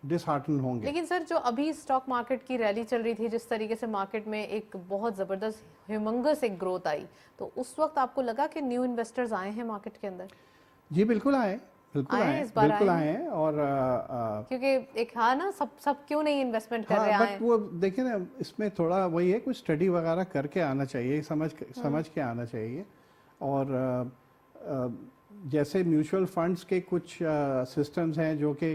डिसहार्टन होंगे। लेकिन सर, जो अभी स्टॉक मार्केट की रैली चल रही थी, जिस तरीके से मार्केट में एक बहुत जबरदस्त ह्यूमंगस एक ग्रोथ आई, तो उस वक्त आपको लगा कि न्यू इन्वेस्टर्स आए हैं मार्केट के अंदर? जी बिल्कुल आए, बिल्कुल आए हैं। और क्योंकि एक ना, सब क्यों नहीं इन्वेस्टमेंट कर रहे हैं। बट वो देखिए ना, इसमें थोड़ा वही है, कुछ स्टडी वगैरह करके आना चाहिए, समझ के आना चाहिए। और जैसे म्यूचुअल फंड्स के कुछ सिस्टम्स हैं जो कि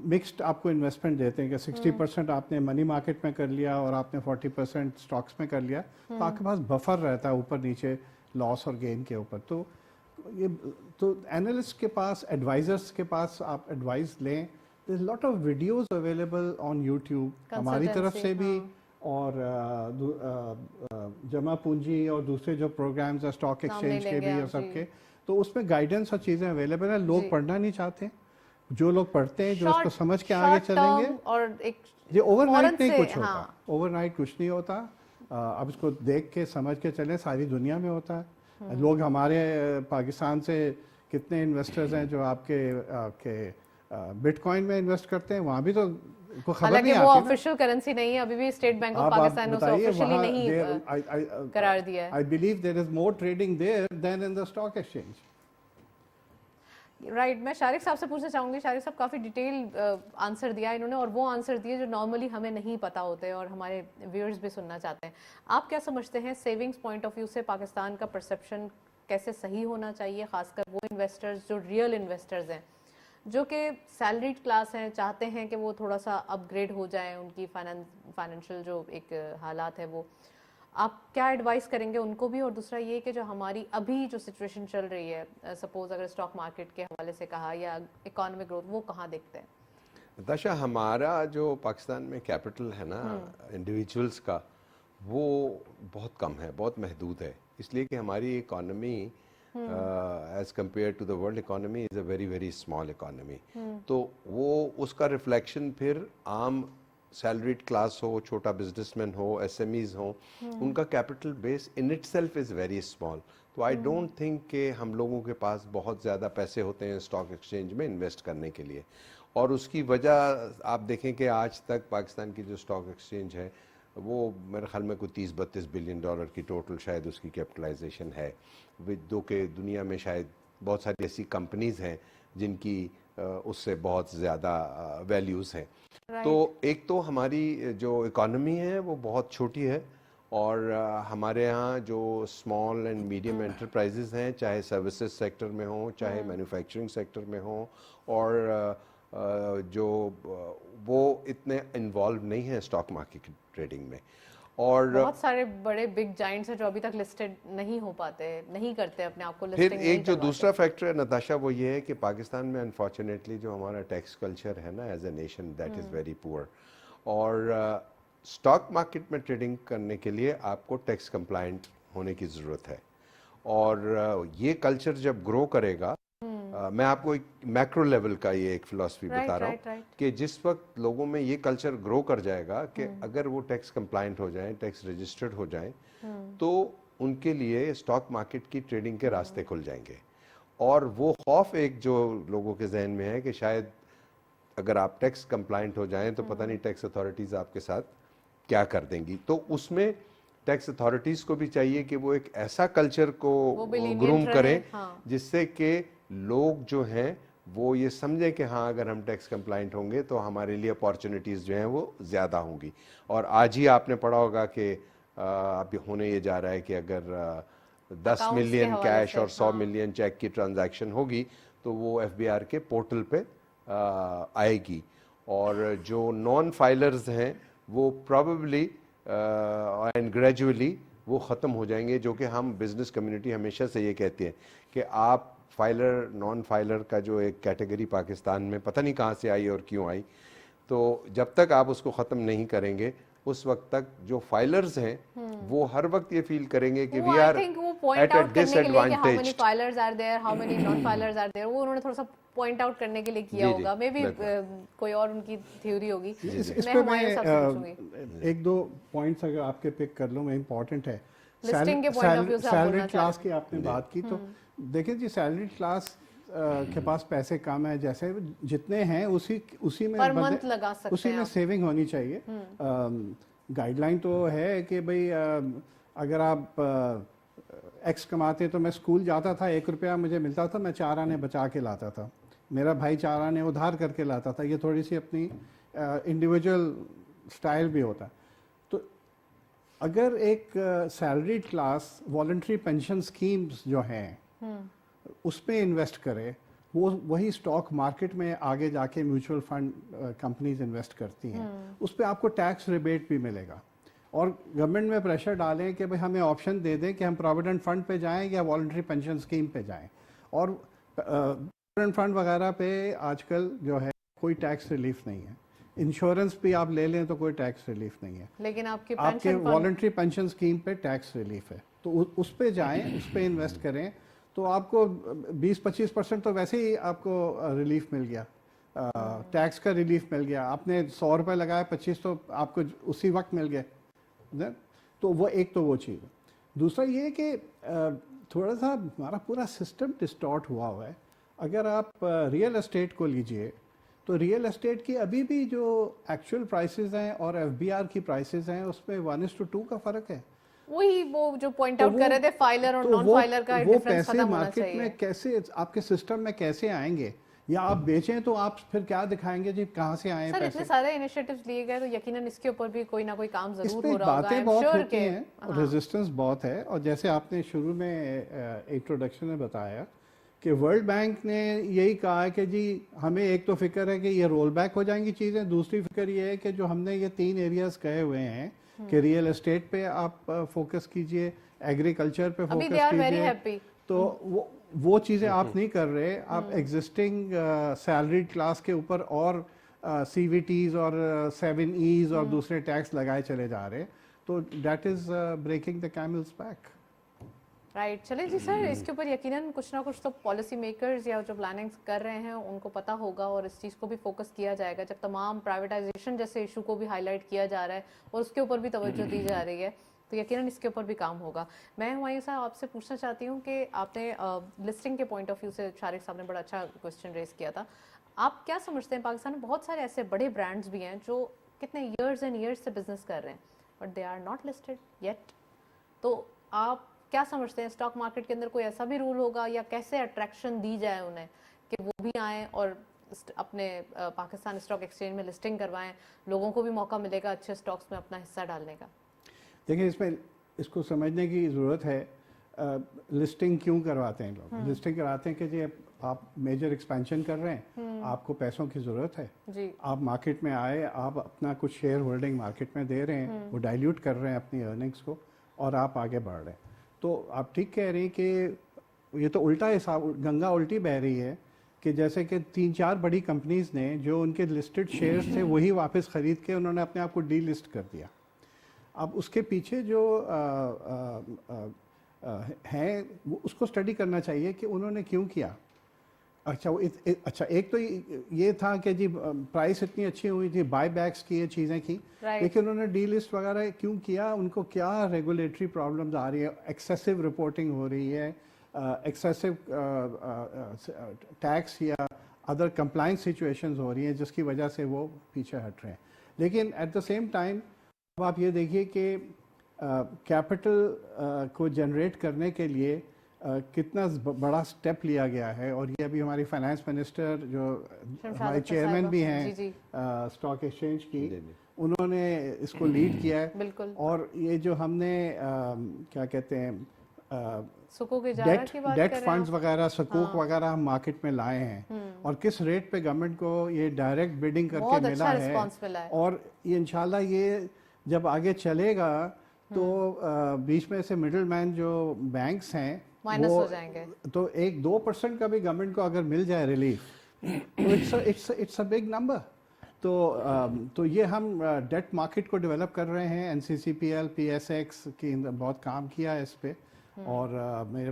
मिक्स्ड आपको इन्वेस्टमेंट देते हैं कि 60% आपने मनी मार्केट में कर लिया और आपने 40% स्टॉक्स में कर लिया, तो आपके पास बफर रहता है ऊपर नीचे लॉस और गेन के ऊपर। तो ये तो एनालिस्ट के पास, एडवाइजर्स के पास आप एडवाइस लें। There is lot of videos available on YouTube हमारी तरफ से भी, और जमा पूंजी और दूसरे जो प्रोग्राम्स हैं स्टॉक एक्सचेंज के भी और सबके, तो उसमें गाइडेंस और चीज़ें अवेलेबल है। लोग पढ़ना नहीं चाहते, जो लोग पढ़ते हैं, जो उसको समझ के आगे चलेंगे, और एक ये ओवरनाइट नहीं से, कुछ होता, ओवरनाइट कुछ नहीं होता। अब इसको देख के समझ के चलें, सारी दुनिया में होता है। लोग हमारे पाकिस्तान से कितने इन्वेस्टर्स हैं जो आपके बिटकॉइन में इन्वेस्ट करते हैं, वहाँ भी तो को खबर हालांकि नहीं वो आती ना। ऑफिशियल करेंसी नहीं है, अभी भी स्टेट बैंक ऑफ आप पाकिस्तान ने उसे बताइए, ऑफिशियली वहाँ नहीं करार दिया है। I believe there is more trading there than in the stock exchange. Right मैं शारिक साहब से पूछना चाहूंगी। शारिक साहब काफ़ी डिटेल आंसर दिया इन्होंने, और वो आंसर दिए जो नॉर्मली हमें नहीं पता होते और हमारे व्यूअर्स भी सुनना चाहते हैं। आप क्या समझते हैं सेविंग्स पॉइंट ऑफ व्यू से पाकिस्तान का परसेप्शन कैसे सही होना चाहिए, खासकर वो इन्वेस्टर्स जो रियल इन्वेस्टर्स हैं, जो कि सैलरीड क्लास हैं, चाहते हैं कि वो थोड़ा सा अपग्रेड हो जाए, उनकी फाइनेंशियल जो एक हालात है वो, आप क्या एडवाइस करेंगे उनको भी? और दूसरा ये कि जो हमारी अभी जो सिचुएशन चल रही है, सपोज अगर स्टॉक मार्केट के हवाले से कहा या इकोनॉमिक ग्रोथ, वो कहाँ देखते हैं? नताशा, हमारा जो पाकिस्तान में कैपिटल है ना इंडिविजुअल्स का, वो बहुत कम है, बहुत महदूद है, इसलिए कि हमारी economy as compare to the world economy is a very very small economy. तो वो उसका रिफ्लेक्शन फिर आम सैलरीड क्लास हो, छोटा बिजनेसमैन हो, एसएमईज हो, उनका capital base in itself is very small. तो आई डोंट थिंक कि हम लोगों के पास बहुत ज़्यादा पैसे होते हैं स्टॉक एक्सचेंज में इन्वेस्ट करने के लिए। और उसकी वजह आप देखें कि आज तक पाकिस्तान की जो स्टॉक एक्सचेंज है वो मेरे ख्याल में कोई 30-32 बिलियन डॉलर की टोटल शायद उसकी कैपिटलाइजेशन है, दो के दुनिया में शायद बहुत सारी ऐसी कंपनीज़ हैं जिनकी उससे बहुत ज़्यादा वैल्यूज़ हैं। तो एक तो हमारी जो इकॉनमी है वो बहुत छोटी है, और हमारे यहाँ जो स्मॉल एंड मीडियम एंटरप्राइजेज़ हैं, चाहे सर्विसेज सेक्टर में हो, चाहे मैन्युफैक्चरिंग सेक्टर में हो, और जो वो इतने इन्वॉल्व नहीं है स्टॉक मार्केट ट्रेडिंग में। और बहुत सारे बड़े बिग जाइंट्स हैं जो अभी तक लिस्टेड नहीं हो पाते, नहीं करते अपने आप को फिर लिस्टिंग एक जो दूसरा फैक्टर है नताशा, वो ये है कि पाकिस्तान में अनफॉर्चुनेटली जो हमारा टैक्स कल्चर है ना as a nation, that is very poor. और स्टॉक मार्केट में ट्रेडिंग करने के लिए आपको टैक्स कंप्लायंट होने की ज़रूरत है, और ये कल्चर जब ग्रो करेगा, मैं आपको एक मैक्रो लेवल का ये एक फिलॉसफी बता रहा हूँ कि जिस वक्त लोगों में ये कल्चर ग्रो कर जाएगा कि अगर वो टैक्स कंप्लायंट हो जाएं, टैक्स रजिस्टर्ड हो जाएं, तो उनके लिए स्टॉक मार्केट की ट्रेडिंग के रास्ते खुल जाएंगे। और वो खौफ एक जो लोगों के जहन में है कि शायद अगर आप टैक्स कंप्लायंट हो जाएं तो पता नहीं टैक्स अथॉरिटीज़ आपके साथ क्या कर देंगी। तो उसमें टैक्स अथॉरिटीज़ को भी चाहिए कि वो एक ऐसा कल्चर को ग्रूम करें जिससे कि लोग जो हैं वो ये समझें कि हाँ, अगर हम टैक्स कंप्लायंट होंगे तो हमारे लिए अपॉर्चुनिटीज़ जो हैं वो ज़्यादा होंगी। और आज ही आपने पढ़ा होगा कि अभी होने ये जा रहा है कि अगर 10 मिलियन कैश और 100 मिलियन चेक की ट्रांजैक्शन होगी तो वो एफबीआर के पोर्टल पे आएगी, और जो नॉन फाइलर्स हैं वो प्रॉबेबली एंड ग्रेजुअली वो ख़त्म हो जाएंगे, जो कि हम बिज़नेस कम्युनिटी हमेशा से ये कहते हैं कि आप फाइलर नॉन फाइलर का जो एक कैटेगरी पाकिस्तान में पता नहीं कहाँ से आई और क्यों आई, तो जब तक आप उसको ख़त्म नहीं करेंगे उस वक्त तक जो फाइलर्स हैं वो हर वक्त ये फील करेंगे कि we are at a disadvantage. Filers are there, how many non filers are there, वो उन्होंने थोड़ा सा पॉइंट आउट करने के लिए किया होगा, मे बी कोई और उनकी थ्योरी होगी। मैं हमारे साथ पूछूंगी एक दो पॉइंट्स अगर आपके पिक कर लूं, मैं इंपॉर्टेंट है सैलरी क्लास की आपने बात की, तो देखिए जी सैलरी क्लास के पास पैसे कम है, जैसे जितने हैं उसी में पर मंथ लगा सकते उसी में सेविंग होनी चाहिए। गाइडलाइन तो है कि भाई अगर आप एक्स कमाते तो मैं स्कूल जाता था, 1 रुपया मुझे मिलता था, मैं 4 आने बचा के लाता था, मेरा भाई 4 आने उधार करके लाता था। ये थोड़ी सी अपनी इंडिविजुअल स्टाइल भी होता है। तो अगर एक salaried class voluntary pension schemes जो हैं उसमें इन्वेस्ट करे, वो वही स्टॉक मार्केट में आगे जाके म्यूचुअल फंड कंपनीज इन्वेस्ट करती हैं, उस पर आपको टैक्स रिबेट भी मिलेगा। और गवर्नमेंट में प्रेशर डालें कि भाई हमें ऑप्शन दे दें कि हम प्रोविडेंट फंड पे जाएं या वॉलंटरी पेंशन स्कीम पे जाएं। और प्रोविडेंट फंड वगैरह पे आजकल जो है कोई टैक्स रिलीफ नहीं है। इंश्योरेंस भी आप ले लें तो कोई टैक्स रिलीफ नहीं है, लेकिन आपके आपके वॉलंटरी पेंशन स्कीम पे टैक्स रिलीफ है। तो उस पे जाएं, उस पे इन्वेस्ट करें, तो आपको 20-25% तो वैसे ही आपको रिलीफ मिल गया, टैक्स का रिलीफ मिल गया। आपने 100 रुपये लगाया, 25 तो आपको उसी वक्त मिल गए ना। तो वो एक तो वो चीज़ है। दूसरा ये कि थोड़ा सा हमारा पूरा सिस्टम डिस्टॉर्ट हुआ है। अगर आप रियल एस्टेट को लीजिए तो रियल एस्टेट की अभी भी जो एक्चुअल प्राइसेस हैं और एफबीआर की प्राइसेस हैं उसमें 1:2 का फ़र्क है। वही वो जो पॉइंट आउट कर रहे थे, फाइलर और नॉन फाइलर का वो डिफरेंस पैसे खत्म होना मार्केट चाहिए। में कैसे आपके सिस्टम में कैसे आएंगे, या आप बेचें तो आप फिर क्या दिखाएंगे जी कहाँ से आए सर पैसे। इतने सारे इनिशिएटिव्स लिए गए तो यकीनन इसके ऊपर भी कोई ना कोई काम इस जरूर पे हो रहा होगा। बातें बहुत श्योर होती हैं और रेजिस्टेंस बहुत है। और जैसे आपने शुरू में इंट्रोडक्शन में बताया कि वर्ल्ड बैंक ने यही कहा है कि जी हमें एक तो फिक्र है कि ये रोल बैक हो जाएंगी चीज़ें, दूसरी फिक्र ये है कि जो हमने ये 3 एरियाज कहे हुए हैं कि रियल एस्टेट पे आप फोकस कीजिए, एग्रीकल्चर पे अभी दे आर फोकस वेरी कीजिए, हैप्पी। तो वो चीज़ें आप नहीं कर रहे। आप एग्जिस्टिंग सैलरीड क्लास के ऊपर और CVTs और 7Es और दूसरे टैक्स लगाए चले जा रहे, तो that is breaking the camel's back. Right, चले जी सर, इसके ऊपर यकीनन कुछ ना कुछ तो पॉलिसी मेकर्स या जो प्लानिंग्स कर रहे हैं उनको पता होगा और इस चीज़ को भी फोकस किया जाएगा। जब तमाम प्राइवेटाइजेशन जैसे इशू को भी हाईलाइट किया जा रहा है और उसके ऊपर भी तवज्जो दी जा रही है, तो यकीनन इसके ऊपर भी काम होगा। मैं हुमायूं साहब आपसे पूछना चाहती हूँ कि आपने लिस्टिंग के पॉइंट ऑफ व्यू से शारिक साहब ने बड़ा अच्छा क्वेश्चन रेज किया था। आप क्या समझते हैं, पाकिस्तान में बहुत सारे ऐसे बड़े ब्रांड्स भी हैं जो कितने ईयर्स एंड ईयर्स से बिजनेस कर रहे हैं but they are not listed yet, तो आप क्या समझते हैं स्टॉक मार्केट के अंदर कोई ऐसा भी रूल होगा या कैसे अट्रैक्शन दी जाए उन्हें कि वो भी आएँ और अपने पाकिस्तान स्टॉक एक्सचेंज में लिस्टिंग करवाएं, लोगों को भी मौका मिलेगा अच्छे स्टॉक्स में अपना हिस्सा डालने का? देखिए इसमें इसको समझने की ज़रूरत है। लिस्टिंग क्यों करवाते हैं लोग? लिस्टिंग कराते हैं कि जी आप मेजर एक्सपेंशन कर रहे हैं, आपको पैसों की ज़रूरत है जी, आप मार्केट में आए, आप अपना कुछ शेयर होल्डिंग मार्केट में दे रहे हैं, वो डाइल्यूट कर रहे हैं अपनी अर्निंग्स को और आप आगे बढ़ रहे हैं। तो आप ठीक कह रही हैं कि ये तो उल्टा हिसाब, गंगा उल्टी बह रही है कि जैसे कि 3-4 बड़ी कंपनीज ने जो उनके लिस्टेड शेयर्स थे वही वापस ख़रीद के उन्होंने अपने आप को डी लिस्ट कर दिया। अब उसके पीछे जो है वो उसको स्टडी करना चाहिए कि उन्होंने क्यों किया। अच्छा अच्छा, एक तो ये था कि जी प्राइस इतनी अच्छी हुई थी, बाय बैक्स की, ये चीज़ें की, लेकिन उन्होंने डी लिस्ट वगैरह क्यों किया? उनको क्या रेगुलेटरी प्रॉब्लम्स आ रही है, एक्सेसिव रिपोर्टिंग हो रही है, एक्सेसिव टैक्स या अदर कंप्लाइंस सिचुएशंस हो रही हैं जिसकी वजह से वो पीछे हट रहे हैं। लेकिन एट द सेम टाइम अब आप ये देखिए कि कैपिटल को जनरेट करने के लिए कितना बड़ा स्टेप लिया गया है। और ये अभी हमारी फाइनेंस मिनिस्टर जो हमारे चेयरमैन भी हैं स्टॉक एक्सचेंज की, उन्होंने इसको लीड किया है। बिल्कुल। और ये जो हमने क्या कहते हैं डेट फंड्स वगैरह, सकूक वगैरह हम मार्केट में लाए हैं और किस रेट पे गवर्नमेंट को ये डायरेक्ट बिडिंग करके मिला है। और ये इंशाल्लाह ये जब आगे चलेगा तो बीच में से मिडिल मैन जो बैंक्स हैं माइनस हो जाएंगे। तो 1-2% का भी गवर्नमेंट को अगर मिल जाए रिलीफ तो इट्स अ बिग नंबर। तो ये हम डेट मार्केट को डेवलप कर रहे हैं। NCCPL PSX की बहुत काम किया है इस पे और मेरे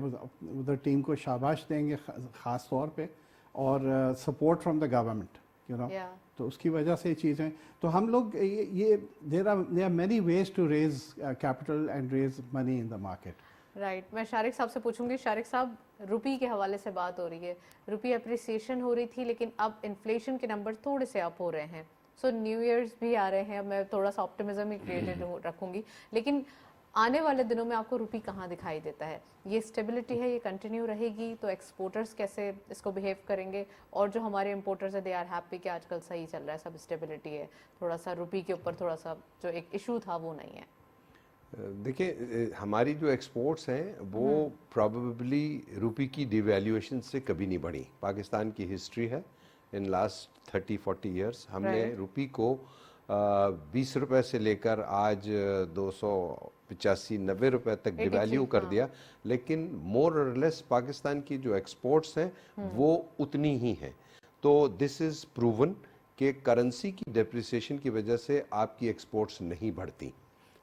उधर टीम को शाबाश देंगे ख़ास तौर पे, और support from the government you know. तो उसकी वजह से चीज़ें तो हम लोग ये there are many ways to raise capital and raise money in the market. Right, मैं शारिक साहब से पूछूंगी। शारिक साहब, रुपी के हवाले से बात हो रही है, रुपी अप्रिसिएशन हो रही थी लेकिन अब इन्फ्लेशन के नंबर थोड़े से अप हो रहे हैं। सो न्यू ईयर्स भी आ रहे हैं, मैं थोड़ा सा ऑप्टिमिज्म ही क्रिएटेड रखूंगी, लेकिन आने वाले दिनों में आपको रुपी कहाँ दिखाई देता है? ये स्टेबिलिटी है, ये कंटिन्यू रहेगी? तो एक्सपोर्टर्स कैसे इसको बिहेव करेंगे और जो हमारे इंपोर्टर्स है दे आर हैप्पी कि आजकल सही चल रहा है, सब स्टेबिलिटी है, थोड़ा सा रुपी के ऊपर थोड़ा सा जो एक इशू था वो नहीं है? देखिए हमारी जो एक्सपोर्ट्स हैं वो प्रॉबेबली रुपये की डिवैल्यूएशन से कभी नहीं बढ़ी। पाकिस्तान की हिस्ट्री है इन लास्ट 30-40 इयर्स हमने Right. रुपये को 20 रुपए से लेकर आज 285-90 रुपए तक 83, डिवैल्यू कर हाँ। दिया, लेकिन मोर और लेस पाकिस्तान की जो एक्सपोर्ट्स हैं वो उतनी ही हैं। तो दिस इज़ प्रूवन कि करेंसी की डेप्रिसिएशन की वजह से आपकी एक्सपोर्ट्स नहीं बढ़ती।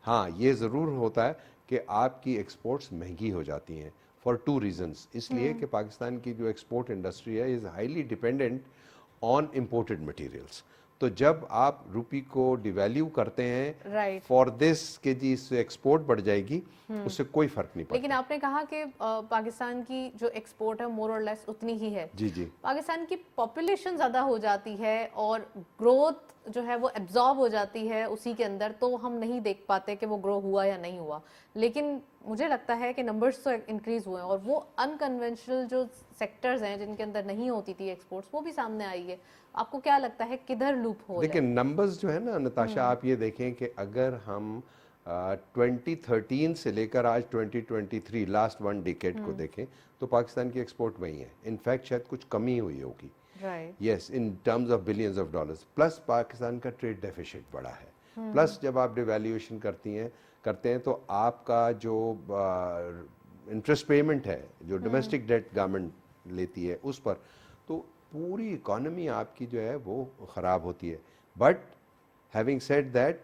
हाँ, ये ज़रूर होता है कि आपकी एक्सपोर्ट्स महंगी हो जाती हैं फॉर 2 रीजंस। इसलिए कि पाकिस्तान की जो एक्सपोर्ट इंडस्ट्री है is highly dependent on imported materials. तो जब आप रुपये को डिवैल्यू करते हैं Right. फॉर दिस कि जी इससे एक्सपोर्ट बढ़ जाएगी, उससे कोई फर्क नहीं पड़ता। लेकिन आपने कहा कि पाकिस्तान की जो एक्सपोर्ट है मोर और लेस उतनी ही है। जी जी पाकिस्तान की पॉपुलेशन ज़्यादा हो जाती है और ग्रोथ जो है वो एब्जॉर्ब हो जाती है उसी के अंदर, तो हम नहीं देख पाते कि वो ग्रो हुआ या नहीं हुआ। लेकिन मुझे लगता है कि नंबर्स तो इंक्रीज हुए हैं और वो अनकन्वेंशनल जो सेक्टर्स हैं जिनके अंदर नहीं होती थी एक्सपोर्ट्स, वो भी सामने आई है। आपको क्या लगता है किधर लूप हो देखिए नंबर्स जो है ना नताशा, आप ये देखें कि अगर हम 2013 से लेकर आज 2023 लास्ट 1 डिकेड को देखें तो पाकिस्तान की एक्सपोर्ट वही है। इनफैक्ट शायद कुछ कमी हुई होगी, right. Yes, in terms of billions of dollars. Plus Pakistan का ट्रेड डेफिसिट बढ़ा है। प्लस जब आप डिवैल्यूएशन करते हैं तो आपका जो इंटरेस्ट पेमेंट है जो डोमेस्टिक डेट गवर्नमेंट लेती है उस पर, तो पूरी इकोनॉमी आपकी जो है वो ख़राब होती है। बट हैविंग सेड दैट,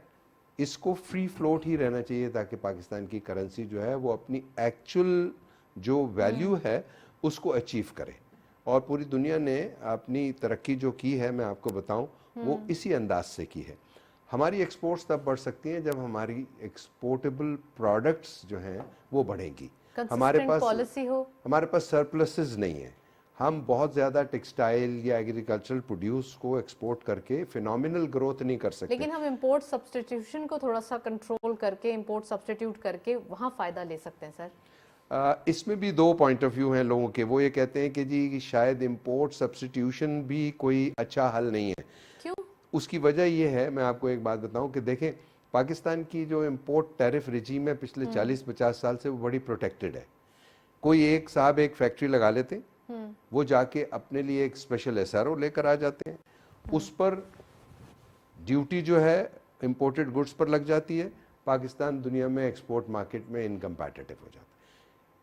इसको फ्री फ्लोट ही रहना चाहिए ताकि पाकिस्तान की करेंसी जो है वो अपनी एक्चुअल जो वैल्यू है उसको अचीव करे। और पूरी दुनिया ने अपनी तरक्की जो की है, मैं आपको बताऊं, वो इसी अंदाज से की है। हमारी एक्सपोर्ट्स तब बढ़ सकती हैं जब हमारी एक्सपोर्टेबल प्रोडक्ट्स जो हैं वो बढ़ेंगी। पॉलिसी हो, हमारे पास सरप्लसेस नहीं है। हम बहुत ज़्यादा टेक्सटाइल या एग्रीकल्चरल प्रोड्यूस को एक्सपोर्ट करके फिनोमिनल ग्रोथ नहीं कर सकते। लेकिन हम इंपोर्ट सब्स्टिट्यूशन को थोड़ा सा कंट्रोल करके, इंपोर्ट सब्स्टिट्यूट करके वहाँ फ़ायदा ले सकते हैं सर। इसमें भी 2 पॉइंट ऑफ व्यू हैं लोगों के। वो ये कहते हैं कि जी शायद इंपोर्ट सब्स्टिट्यूशन भी कोई अच्छा हल नहीं है। क्यों? उसकी वजह ये है, मैं आपको एक बात बताऊं कि देखें पाकिस्तान की जो इंपोर्ट टैरिफ रिजीम है पिछले 40-50 साल से वो बड़ी प्रोटेक्टेड है। कोई एक साहब एक फैक्ट्री लगा लेते हैं, वो जाके अपने लिए एक स्पेशल एसआरओ लेकर आ जाते हैं, उस पर ड्यूटी जो है इंपोर्टेड गुड्स पर लग जाती है। पाकिस्तान दुनिया में एक्सपोर्ट मार्केट में इनकम्पैटिटिव हो जाता है।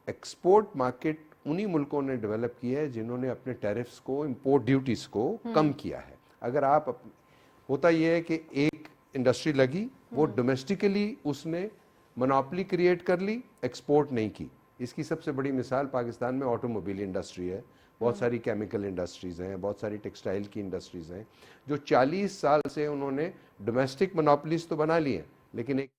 एक्सपोर्ट मार्केट उन्हीं मुल्कों ने डेवलप किया है जिन्होंने अपने टैरिफ्स को, इंपोर्ट ड्यूटीज को कम किया है। अगर आप होता यह है कि एक इंडस्ट्री लगी, वो डोमेस्टिकली उसने मोनोपोली क्रिएट कर ली, एक्सपोर्ट नहीं की। इसकी सबसे बड़ी मिसाल पाकिस्तान में ऑटोमोबाइल इंडस्ट्री है, बहुत सारी केमिकल इंडस्ट्रीज़ हैं, बहुत सारी टेक्सटाइल की इंडस्ट्रीज़ हैं, जो 40 साल से उन्होंने डोमेस्टिक मोनोपोलीज तो बना ली हैं, लेकिन एक